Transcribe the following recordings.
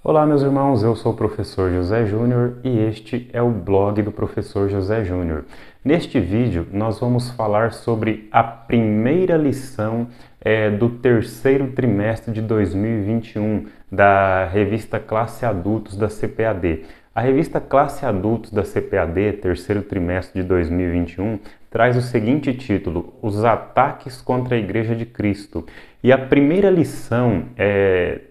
Olá, meus irmãos, eu sou o professor José Júnior e este é o blog do professor José Júnior. Neste vídeo, nós vamos falar sobre a primeira lição do terceiro trimestre de 2021 da revista Classe Adultos da CPAD. A revista Classe Adultos da CPAD, terceiro trimestre de 2021, traz o seguinte título: Os ataques contra a Igreja de Cristo. E a primeira lição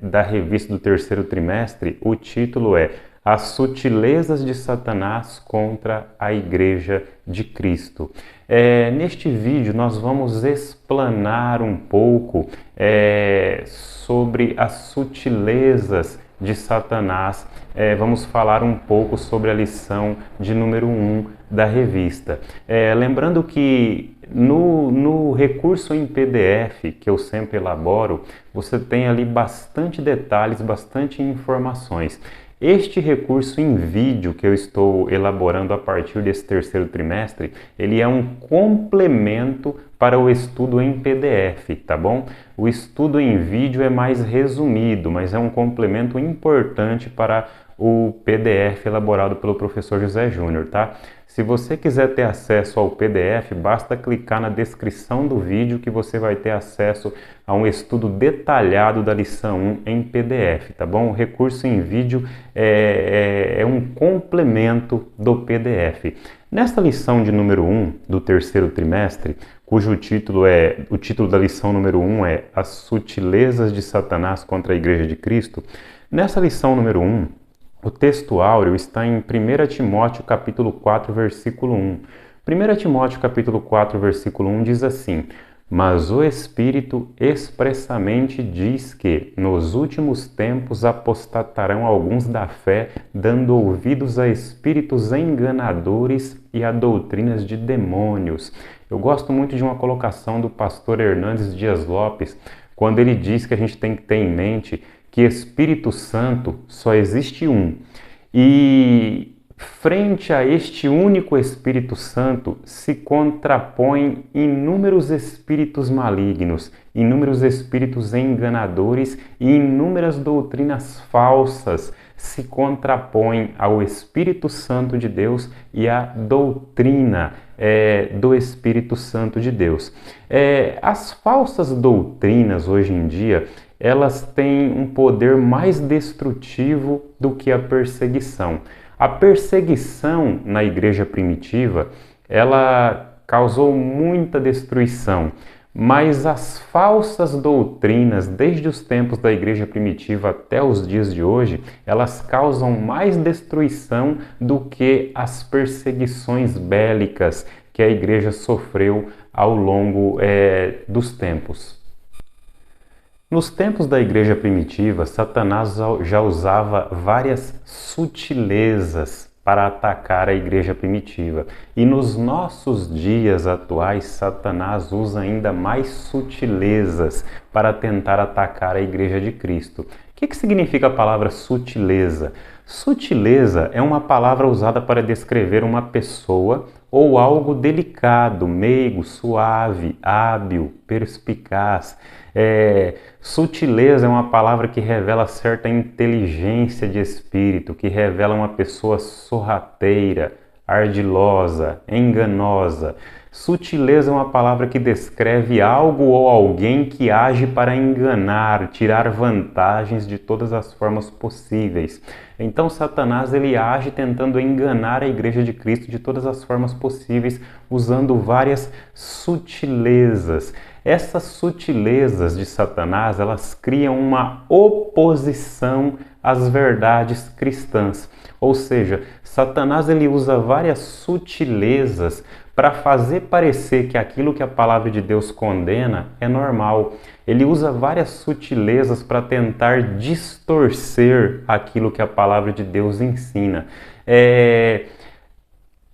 da revista do terceiro trimestre, o título é As Sutilezas de Satanás contra a Igreja de Cristo. Neste vídeo nós vamos explanar um pouco sobre as sutilezas de Satanás. Vamos falar um pouco sobre a lição de número 1 da revista. Lembrando que no recurso em PDF que eu sempre elaboro, você tem ali bastante detalhes, bastante informações. Este recurso em vídeo que eu estou elaborando a partir desse terceiro trimestre, ele é um complemento para o estudo em PDF, tá bom? O estudo em vídeo é mais resumido, mas é um complemento importante para o PDF elaborado pelo professor José Júnior, tá? Se você quiser ter acesso ao PDF, basta clicar na descrição do vídeo que você vai ter acesso a um estudo detalhado da lição 1 em PDF, tá bom? O recurso em vídeo é um complemento do PDF. Nesta lição de número 1 do terceiro trimestre, cujo título o título da lição número 1 é As Sutilezas de Satanás contra a Igreja de Cristo, nessa lição número 1, o texto áureo está em 1 Timóteo capítulo 4, versículo 1. 1 Timóteo capítulo 4, versículo 1 diz assim: Mas o Espírito expressamente diz que, nos últimos tempos, apostatarão alguns da fé, dando ouvidos a espíritos enganadores e a doutrinas de demônios. Eu gosto muito de uma colocação do pastor Hernandes Dias Lopes, quando ele diz que a gente tem que ter em mente que Espírito Santo só existe um. E frente a este único Espírito Santo se contrapõem inúmeros espíritos malignos, inúmeros espíritos enganadores e inúmeras doutrinas falsas se contrapõem ao Espírito Santo de Deus e à doutrina do Espírito Santo de Deus. As falsas doutrinas hoje em dia, elas têm um poder mais destrutivo do que a perseguição. A perseguição na igreja primitiva, ela causou muita destruição, mas as falsas doutrinas, desde os tempos da igreja primitiva até os dias de hoje, elas causam mais destruição do que as perseguições bélicas que a igreja sofreu ao longo dos tempos. Nos tempos da igreja primitiva, Satanás já usava várias sutilezas para atacar a igreja primitiva. E nos nossos dias atuais, Satanás usa ainda mais sutilezas para tentar atacar a igreja de Cristo. O que significa a palavra sutileza? Sutileza é uma palavra usada para descrever uma pessoa ou algo delicado, meigo, suave, hábil, perspicaz. Sutileza é uma palavra que revela certa inteligência de espírito, que revela uma pessoa sorrateira, ardilosa, enganosa. Sutileza é uma palavra que descreve algo ou alguém que age para enganar, tirar vantagens de todas as formas possíveis. Então Satanás ele age tentando enganar a igreja de Cristo de todas as formas possíveis, usando várias sutilezas. Essas sutilezas de Satanás, elas criam uma oposição às verdades cristãs. Ou seja, Satanás ele usa várias sutilezas para fazer parecer que aquilo que a palavra de Deus condena é normal. Ele usa várias sutilezas para tentar distorcer aquilo que a palavra de Deus ensina.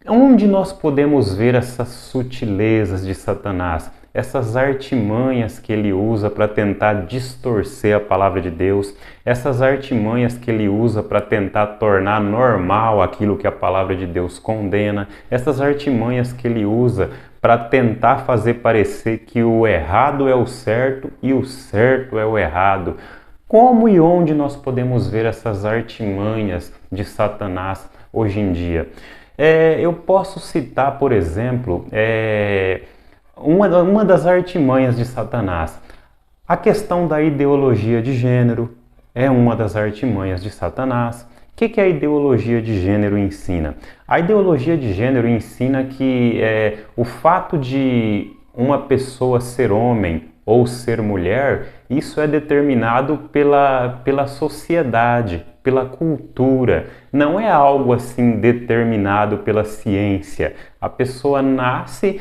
Onde nós podemos ver essas sutilezas de Satanás? Essas artimanhas que ele usa para tentar distorcer a palavra de Deus, essas artimanhas que ele usa para tentar tornar normal aquilo que a palavra de Deus condena, essas artimanhas que ele usa para tentar fazer parecer que o errado é o certo e o certo é o errado. Como e onde nós podemos ver essas artimanhas de Satanás hoje em dia? Eu posso citar, por exemplo, uma das artimanhas de Satanás. A questão da ideologia de gênero é uma das artimanhas de Satanás. O que a ideologia de gênero ensina? A ideologia de gênero ensina que o fato de uma pessoa ser homem ou ser mulher, isso é determinado pela sociedade, pela cultura. Não é algo assim determinado pela ciência. A pessoa nasce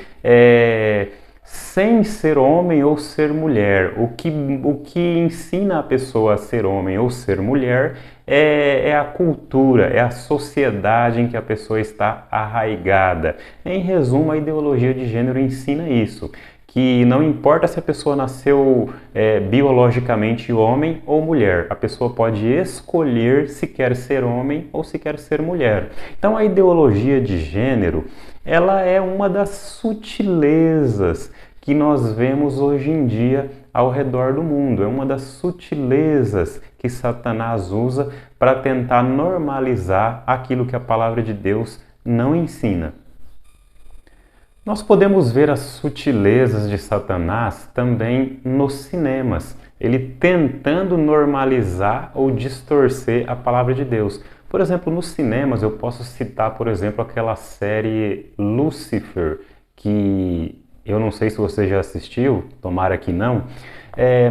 sem ser homem ou ser mulher. O que ensina a pessoa a ser homem ou ser mulher é a cultura, é a sociedade em que a pessoa está arraigada. Em resumo, a ideologia de gênero ensina isso, que não importa se a pessoa nasceu biologicamente homem ou mulher, a pessoa pode escolher se quer ser homem ou se quer ser mulher. Então a ideologia de gênero, ela é uma das sutilezas que nós vemos hoje em dia ao redor do mundo. É uma das sutilezas que Satanás usa para tentar normalizar aquilo que a palavra de Deus não ensina. Nós podemos ver as sutilezas de Satanás também nos cinemas, ele tentando normalizar ou distorcer a palavra de Deus. Por exemplo, nos cinemas eu posso citar, por exemplo, aquela série Lucifer, que eu não sei se você já assistiu, tomara que não,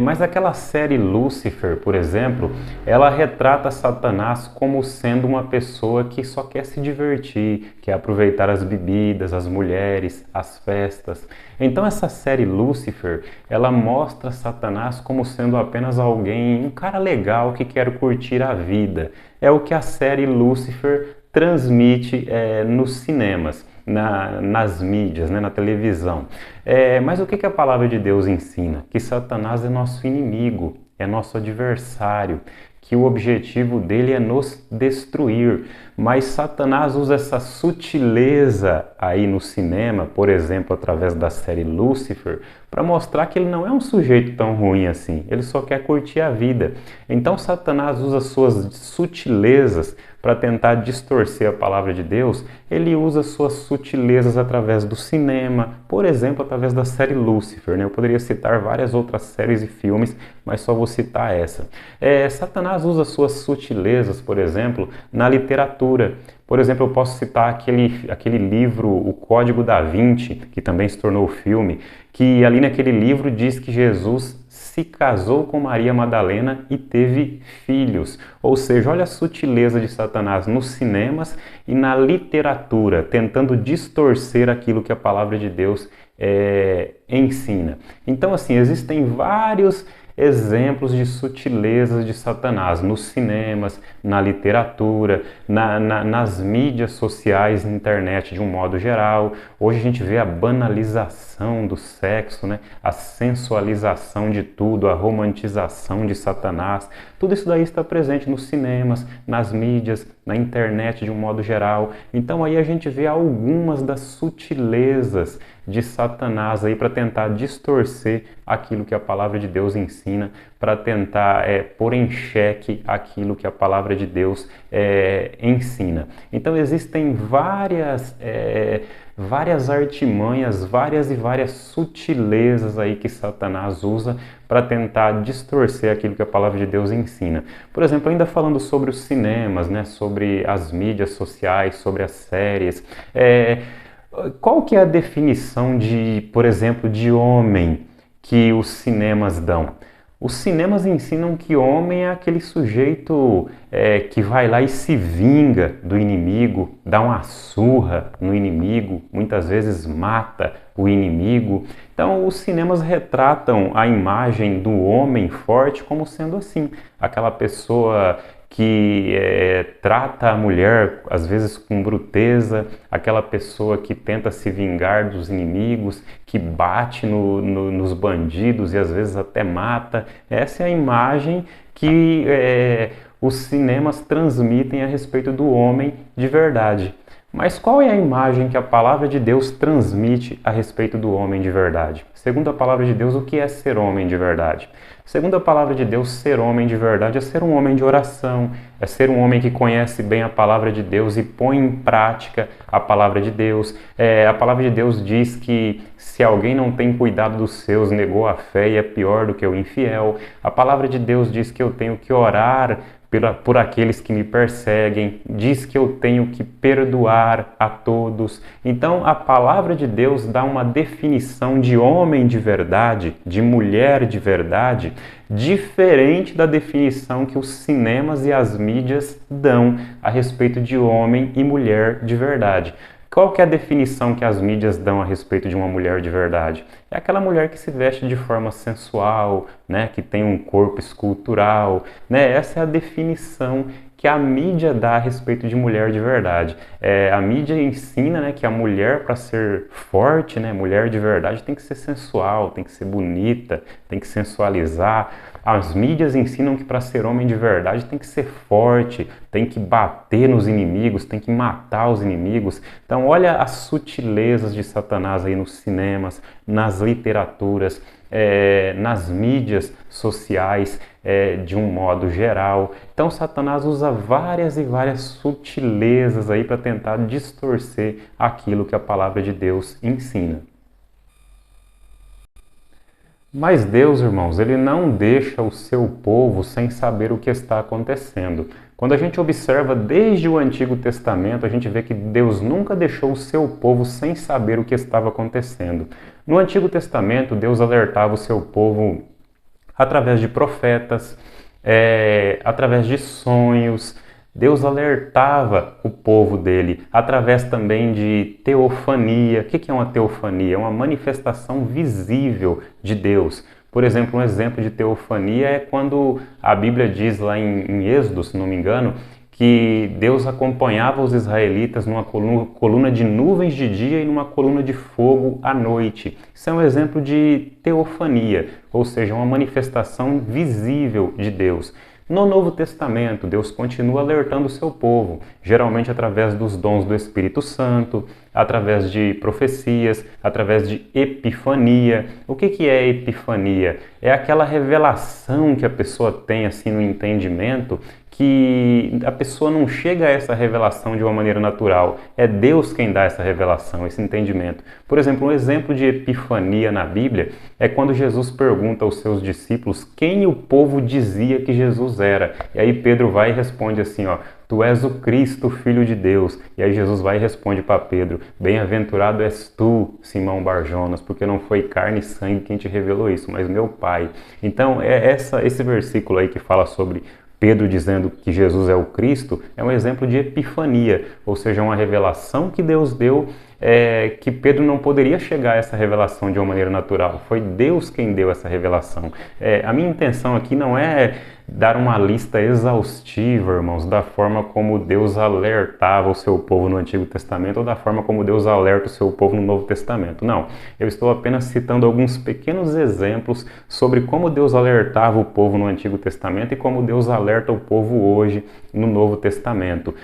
mas aquela série Lucifer, por exemplo, ela retrata Satanás como sendo uma pessoa que só quer se divertir, quer aproveitar as bebidas, as mulheres, as festas. Então essa série Lucifer, ela mostra Satanás como sendo apenas alguém, um cara legal que quer curtir a vida. É o que a série Lucifer transmite nos cinemas. Nas mídias, na televisão. Mas o que a palavra de Deus ensina? Que Satanás é nosso inimigo, é nosso adversário, que o objetivo dele é nos destruir. Mas Satanás usa essa sutileza aí no cinema, por exemplo, através da série Lucifer, para mostrar que ele não é um sujeito tão ruim assim, ele só quer curtir a vida. Então Satanás usa suas sutilezas para tentar distorcer a palavra de Deus. Ele usa suas sutilezas através do cinema, por exemplo, através da série Lucifer. Eu poderia citar várias outras séries e filmes, mas só vou citar essa. Satanás usa suas sutilezas, por exemplo, na literatura. Por exemplo, eu posso citar aquele livro, O Código da Vinci, que também se tornou filme, que ali naquele livro diz que Jesus se casou com Maria Madalena e teve filhos. Ou seja, olha a sutileza de Satanás nos cinemas e na literatura, tentando distorcer aquilo que a palavra de Deus ensina. Então, assim, existem vários exemplos de sutilezas de Satanás nos cinemas, na literatura, nas mídias sociais, na internet de um modo geral. Hoje a gente vê a banalização do sexo, a sensualização de tudo, a romantização de Satanás. Tudo isso daí está presente nos cinemas, nas mídias, na internet de um modo geral. Então aí a gente vê algumas das sutilezas de Satanás aí para tentar distorcer aquilo que a palavra de Deus ensina, para tentar pôr em xeque aquilo que a palavra de Deus ensina. Então existem várias artimanhas, várias sutilezas aí que Satanás usa para tentar distorcer aquilo que a palavra de Deus ensina. Por exemplo, ainda falando sobre os cinemas, sobre as mídias sociais, sobre as séries, qual que é a definição por exemplo, de homem que os cinemas dão? Os cinemas ensinam que homem é aquele sujeito que vai lá e se vinga do inimigo, dá uma surra no inimigo, muitas vezes mata o inimigo. Então, os cinemas retratam a imagem do homem forte como sendo assim, aquela pessoa que trata a mulher, às vezes, com bruteza, aquela pessoa que tenta se vingar dos inimigos, que bate nos bandidos e às vezes até mata. Essa é a imagem que os cinemas transmitem a respeito do homem de verdade. Mas qual é a imagem que a palavra de Deus transmite a respeito do homem de verdade? Segundo a palavra de Deus, o que é ser homem de verdade? Segundo a palavra de Deus, ser homem de verdade é ser um homem de oração, é ser um homem que conhece bem a palavra de Deus e põe em prática a palavra de Deus. A palavra de Deus diz que se alguém não tem cuidado dos seus, negou a fé e é pior do que o infiel. A palavra de Deus diz que eu tenho que orar por aqueles que me perseguem, diz que eu tenho que perdoar a todos. Então, a palavra de Deus dá uma definição de homem de verdade, de mulher de verdade, diferente da definição que os cinemas e as mídias dão a respeito de homem e mulher de verdade. Qual que é a definição que as mídias dão a respeito de uma mulher de verdade? É aquela mulher que se veste de forma sensual, né, que tem um corpo escultural, né? Essa é a definição que a mídia dá a respeito de mulher de verdade. A mídia ensina, né, que a mulher, para ser forte, né, mulher de verdade, tem que ser sensual, tem que ser bonita, tem que sensualizar. As mídias ensinam que para ser homem de verdade tem que ser forte, tem que bater nos inimigos, tem que matar os inimigos. Então olha as sutilezas de Satanás aí nos cinemas, nas literaturas, nas mídias sociais, de um modo geral. Então Satanás usa várias e várias sutilezas aí para tentar distorcer aquilo que a palavra de Deus ensina. Mas Deus, irmãos, ele não deixa o seu povo sem saber o que está acontecendo. Quando a gente observa desde o Antigo Testamento, a gente vê que Deus nunca deixou o seu povo sem saber o que estava acontecendo. No Antigo Testamento, Deus alertava o seu povo através de profetas, através de sonhos. Deus alertava o povo dele através também de teofania. O que é uma teofania? É uma manifestação visível de Deus. Por exemplo, um exemplo de teofania é quando a Bíblia diz lá em Êxodo, se não me engano, que Deus acompanhava os israelitas numa coluna de nuvens de dia e numa coluna de fogo à noite. Isso é um exemplo de teofania, ou seja, uma manifestação visível de Deus. No Novo Testamento, Deus continua alertando o seu povo, geralmente através dos dons do Espírito Santo, através de profecias, através de epifania. O que é epifania? É aquela revelação que a pessoa tem assim no entendimento, que a pessoa não chega a essa revelação de uma maneira natural. É Deus quem dá essa revelação, esse entendimento. Por exemplo, um exemplo de epifania na Bíblia é quando Jesus pergunta aos seus discípulos quem o povo dizia que Jesus era. E aí Pedro vai e responde assim, ó: Tu és o Cristo, Filho de Deus. E aí Jesus vai e responde para Pedro: Bem-aventurado és tu, Simão Barjonas, porque não foi carne e sangue quem te revelou isso, mas meu Pai. Então, esse versículo aí que fala sobre Pedro dizendo que Jesus é o Cristo, é um exemplo de epifania, ou seja, uma revelação que Deus deu, que Pedro não poderia chegar a essa revelação de uma maneira natural. Foi Deus quem deu essa revelação. A minha intenção aqui não é dar uma lista exaustiva, irmãos, da forma como Deus alertava o seu povo no Antigo Testamento ou da forma como Deus alerta o seu povo no Novo Testamento. Não, eu estou apenas citando alguns pequenos exemplos sobre como Deus alertava o povo no Antigo Testamento e como Deus alerta o povo hoje no Novo Testamento.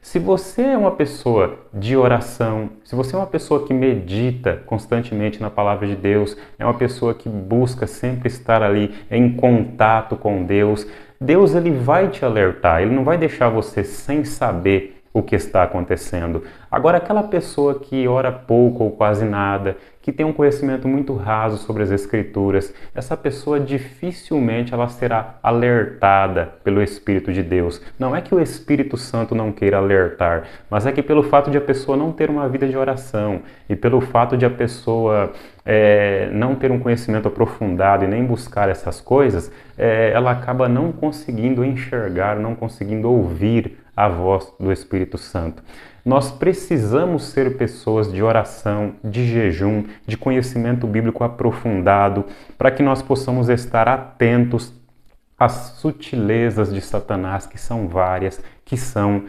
Se você é uma pessoa de oração, se você é uma pessoa que medita constantemente na palavra de Deus, é uma pessoa que busca sempre estar ali em contato com Deus, Deus ele vai te alertar, ele não vai deixar você sem saber o que está acontecendo. Agora, aquela pessoa que ora pouco ou quase nada, que tem um conhecimento muito raso sobre as Escrituras, essa pessoa dificilmente ela será alertada pelo Espírito de Deus. Não é que o Espírito Santo não queira alertar, mas é que pelo fato de a pessoa não ter uma vida de oração e pelo fato de a pessoa não ter um conhecimento aprofundado e nem buscar essas coisas, ela acaba não conseguindo enxergar, não conseguindo ouvir a voz do Espírito Santo. Nós precisamos ser pessoas de oração, de jejum, de conhecimento bíblico aprofundado, para que nós possamos estar atentos às sutilezas de Satanás, que são várias, que são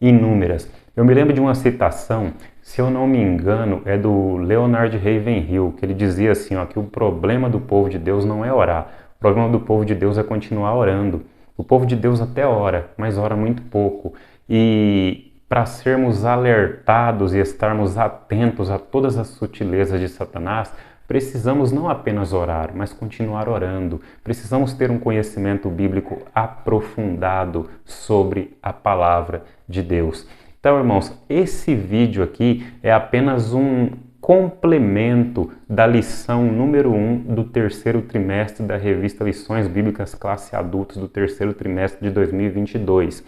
inúmeras. Eu me lembro de uma citação, se eu não me engano, é do Leonard Ravenhill, que ele dizia assim, ó, que o problema do povo de Deus não é orar, o problema do povo de Deus é continuar orando. O povo de Deus até ora, mas ora muito pouco. E para sermos alertados e estarmos atentos a todas as sutilezas de Satanás, precisamos não apenas orar, mas continuar orando. Precisamos ter um conhecimento bíblico aprofundado sobre a palavra de Deus. Então, irmãos, esse vídeo aqui é apenas um complemento da lição número 1 do terceiro trimestre da revista Lições Bíblicas Classe Adultos do terceiro trimestre de 2022,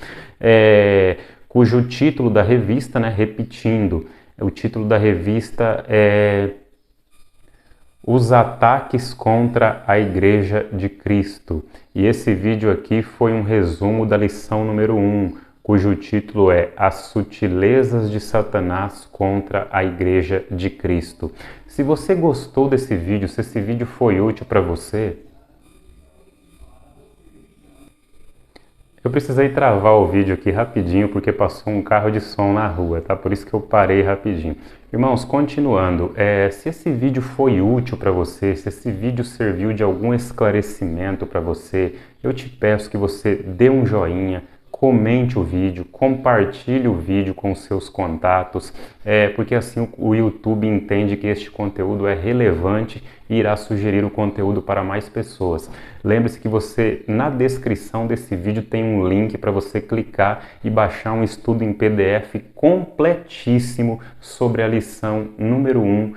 cujo título da revista, repetindo, o título da revista é Os Ataques contra a Igreja de Cristo. E esse vídeo aqui foi um resumo da lição número 1, cujo título é As Sutilezas de Satanás contra a Igreja de Cristo. Se você gostou desse vídeo, se esse vídeo foi útil para você, eu precisei travar o vídeo aqui rapidinho porque passou um carro de som na rua, tá? Por isso que eu parei rapidinho. Irmãos, continuando, se esse vídeo foi útil para você, se esse vídeo serviu de algum esclarecimento para você, eu te peço que você dê um joinha, comente o vídeo, compartilhe o vídeo com seus contatos, porque assim o YouTube entende que este conteúdo é relevante e irá sugerir o conteúdo para mais pessoas. Lembre-se que você, na descrição desse vídeo, tem um link para você clicar e baixar um estudo em PDF completíssimo sobre a lição número 1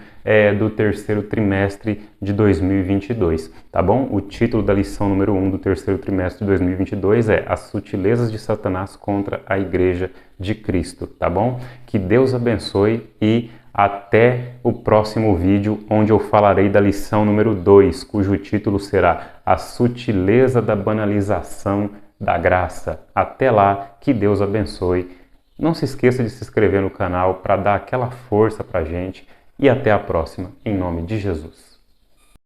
do terceiro trimestre de 2022, tá bom? O título da lição número 1 do terceiro trimestre de 2022 é As Sutilezas de Satanás contra a Igreja de Cristo, tá bom? Que Deus abençoe e até o próximo vídeo, onde eu falarei da lição número 2, cujo título será A Sutileza da Banalização da Graça. Até lá, que Deus abençoe. Não se esqueça de se inscrever no canal para dar aquela força para a gente. E até a próxima, em nome de Jesus.